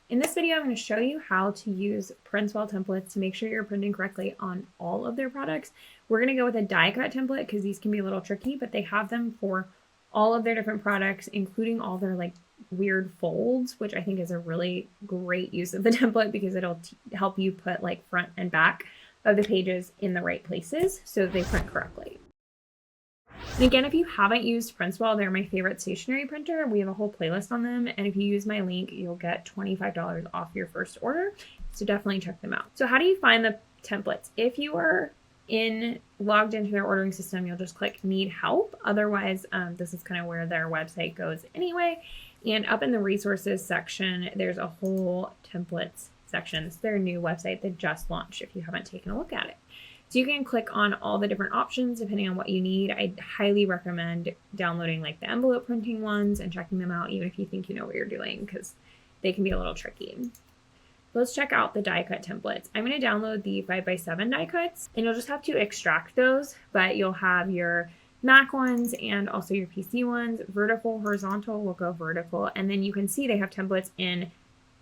In this video, I'm going to show you how to use PrintsWell templates to make sure you're printing correctly on all of their products. We're going to go with a die cut template because these can be a little tricky, but they have them for all of their different products, including all their like weird folds, which I think is a really great use of the template because it'll help you put like front and back of the pages in the right places so that they print correctly. And again, if you haven't used PrintsWell, they're my favorite stationery printer. We have a whole playlist on them. And if you use my link, you'll get $25 off your first order. So definitely check them out. So how do you find the templates? If you are logged into their ordering system, you'll just click need help. Otherwise, this is kind of where their website goes anyway. And up in the resources section, there's a whole templates section. It's their new website that just launched if you haven't taken a look at it. So you can click on all the different options depending on what you need. I highly recommend downloading like the envelope printing ones and checking them out even if you think you know what you're doing because they can be a little tricky. Let's check out the die cut templates. I'm going to download the 5x7 die cuts and you'll just have to extract those, but you'll have your Mac ones and also your PC ones. Vertical, horizontal will go vertical. And then you can see they have templates in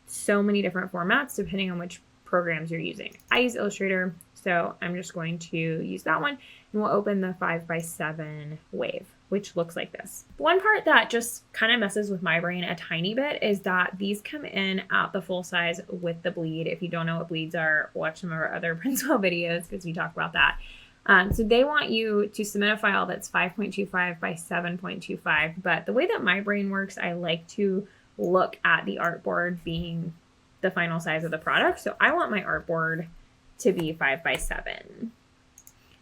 so many different formats depending on which programs you're using. I use Illustrator, so I'm just going to use that one and we'll open the 5x7 wave, which looks like this. One part that just kind of messes with my brain a tiny bit is that these come in at the full size with the bleed. If you don't know what bleeds are, watch some of our other PrintsWell videos because we talk about that. So they want you to submit a file that's 5.25 by 7.25, but the way that my brain works, I like to look at the artboard being the final size of the product. So I want my artboard to be 5x7.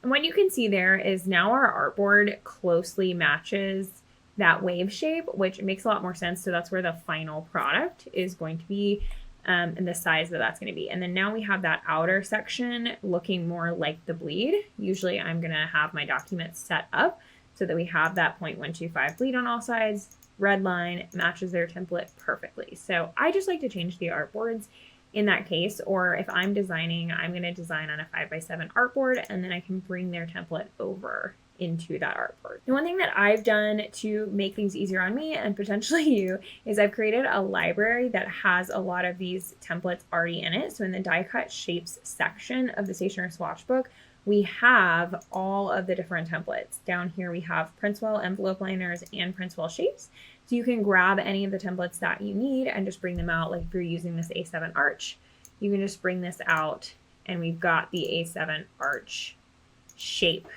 And what you can see there is now our artboard closely matches that wave shape, which makes a lot more sense. So that's where the final product is going to be and the size that that's going to be. And then now we have that outer section looking more like the bleed. Usually I'm going to have my document set up so that we have that 0.125 bleed on all sides. Red line matches their template perfectly. So I just like to change the artboards in that case, or if I'm designing, I'm going to design on a 5x7 artboard and then I can bring their template over into that artboard. The one thing that I've done to make things easier on me and potentially you is I've created a library that has a lot of these templates already in it. So in the die cut shapes section of the Stationery Swatch book, we have all of the different templates. Down here we have PrintsWell envelope liners and PrintsWell shapes. So you can grab any of the templates that you need and just bring them out. Like if you're using this A7 arch, you can just bring this out and we've got the A7 arch shape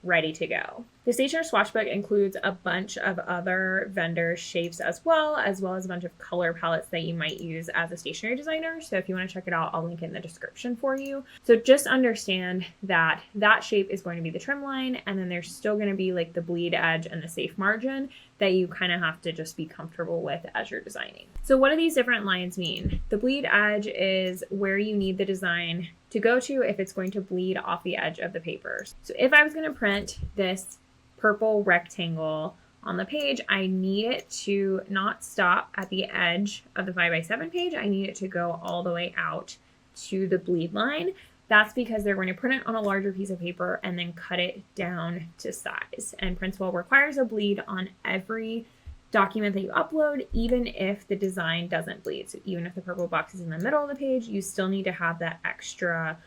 ready to go. The Stationery Swatch book includes a bunch of other vendor shapes as well as a bunch of color palettes that you might use as a stationery designer. So if you want to check it out, I'll link it in the description for you. So just understand that that shape is going to be the trim line, and then there's still going to be like the bleed edge and the safe margin that you kind of have to just be comfortable with as you're designing. So what do these different lines mean? The bleed edge is where you need the design to go to if it's going to bleed off the edge of the paper. So if I was going to print this purple rectangle on the page, I need it to not stop at the edge of the 5x7 page. I need it to go all the way out to the bleed line. That's because they're going to print it on a larger piece of paper and then cut it down to size. And PrintsWell requires a bleed on every document that you upload, even if the design doesn't bleed. So even if the purple box is in the middle of the page, you still need to have that extra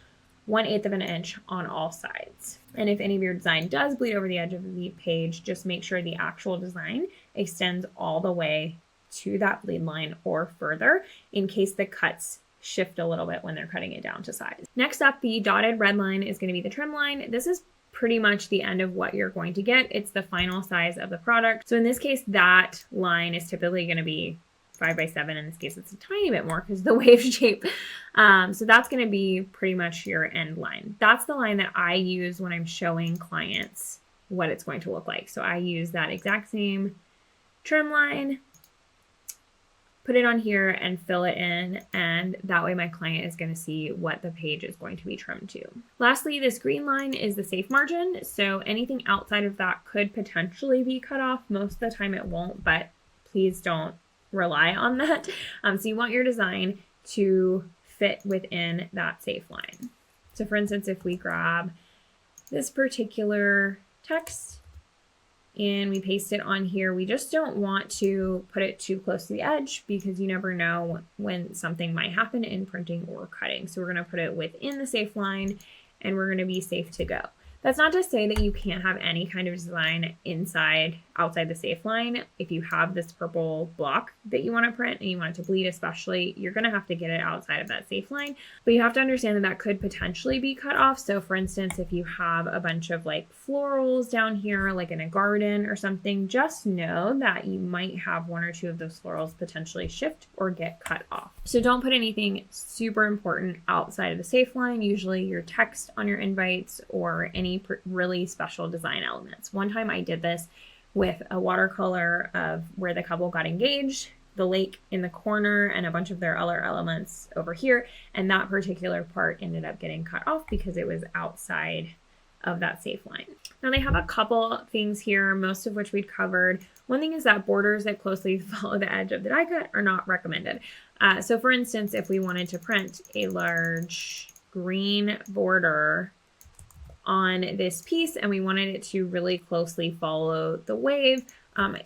1/8 of an inch on all sides. And if any of your design does bleed over the edge of the page, just make sure the actual design extends all the way to that bleed line or further in case the cuts shift a little bit when they're cutting it down to size. Next up, the dotted red line is going to be the trim line. This is pretty much the end of what you're going to get. It's the final size of the product. So in this case, that line is typically going to be 5x7. In this case, it's a tiny bit more because of the wave shape. So that's going to be pretty much your end line. That's the line that I use when I'm showing clients what it's going to look like. So I use that exact same trim line, put it on here and fill it in, and that way my client is going to see what the page is going to be trimmed to. Lastly, this green line is the safe margin. So anything outside of that could potentially be cut off. Most of the time it won't, but please don't rely on that. So you want your design to fit within that safe line. So for instance, if we grab this particular text and we paste it on here. We just don't want to put it too close to the edge because you never know when something might happen in printing or cutting. So we're going to put it within the safe line and we're going to be safe to go. That's not to say that you can't have any kind of design outside the safe line. If you have this purple block that you want to print and you want it to bleed especially, you're going to have to get it outside of that safe line. But you have to understand that that could potentially be cut off. So for instance, if you have a bunch of like florals down here, like in a garden or something, just know that you might have one or two of those florals potentially shift or get cut off. So don't put anything super important outside of the safe line, usually your text on your invites or any really special design elements. One time I did this with a watercolor of where the couple got engaged, the lake in the corner, and a bunch of their other elements over here. And that particular part ended up getting cut off because it was outside of that safe line. Now they have a couple things here, most of which we'd covered. One thing is that borders that closely follow the edge of the die cut are not recommended. So for instance, if we wanted to print a large green border on this piece and we wanted it to really closely follow the wave,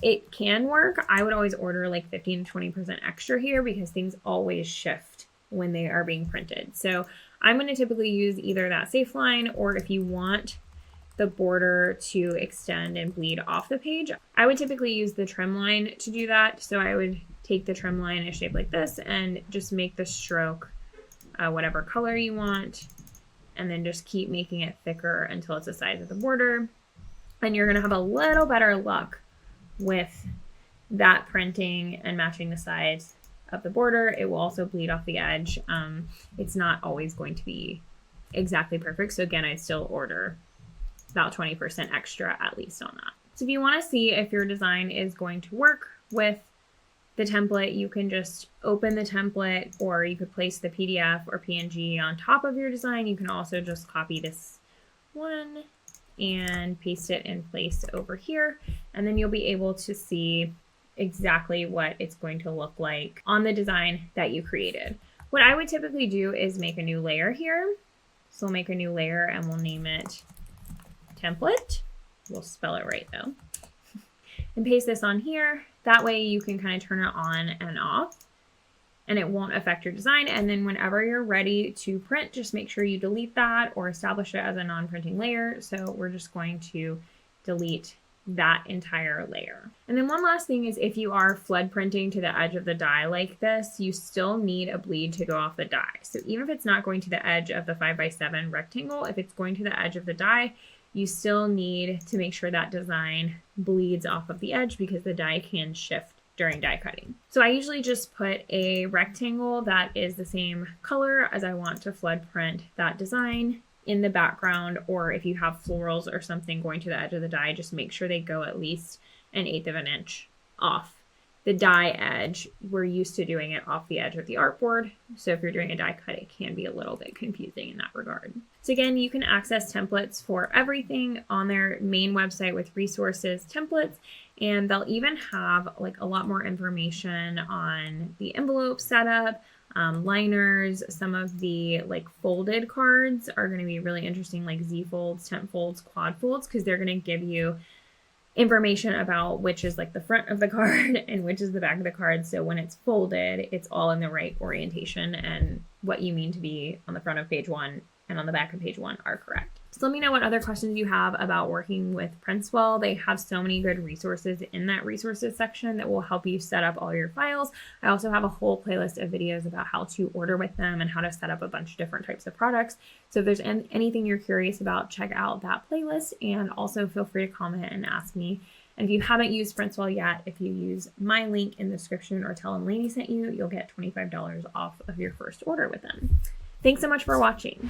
it can work. I would always order like 15 to 20% extra here because things always shift when they are being printed. So I'm going to typically use either that safe line, or if you want the border to extend and bleed off the page, I would typically use the trim line to do that. So I would take the trim line a shape like this and just make the stroke whatever color you want, and then just keep making it thicker until it's the size of the border. And you're going to have a little better luck with that printing and matching the size of the border. It will also bleed off the edge. It's not always going to be exactly perfect. So again, I still order about 20% extra at least on that. So if you want to see if your design is going to work with the template, you can just open the template, or you could place the PDF or PNG on top of your design. You can also just copy this one and paste it in place over here, and then you'll be able to see exactly what it's going to look like on the design that you created. What I would typically do is make a new layer here. So we'll make a new layer and we'll name it template. We'll spell it right though. And paste this on here. That way you can kind of turn it on and off and it won't affect your design. And then whenever you're ready to print, just make sure you delete that or establish it as a non-printing layer. So we're just going to delete that entire layer. And then one last thing is, if you are flood printing to the edge of the die like this, you still need a bleed to go off the die. So even if it's not going to the edge of the 5x7 rectangle, if it's going to the edge of the die, you still need to make sure that design bleeds off of the edge because the die can shift during die cutting. So I usually just put a rectangle that is the same color as I want to flood print that design in the background, or if you have florals or something going to the edge of the die, just make sure they go at least 1/8 of an inch off the die edge. We're used to doing it off the edge of the artboard. So if you're doing a die cut, it can be a little bit confusing in that regard. So again, you can access templates for everything on their main website with resources, templates, and they'll even have like a lot more information on the envelope setup, liners. Some of the like folded cards are going to be really interesting, like Z folds, tent folds, quad folds, because they're going to give you information about which is like the front of the card and which is the back of the card. So when it's folded, it's all in the right orientation and what you mean to be on the front of page 1 and on the back of page 1 are correct. So let me know what other questions you have about working with PrintsWell. They have so many good resources in that resources section that will help you set up all your files. I also have a whole playlist of videos about how to order with them and how to set up a bunch of different types of products. So if there's anything you're curious about, check out that playlist, and also feel free to comment and ask me. And if you haven't used PrintsWell yet, if you use my link in the description or tell them Laney sent you, you'll get $25 off of your first order with them. Thanks so much for watching.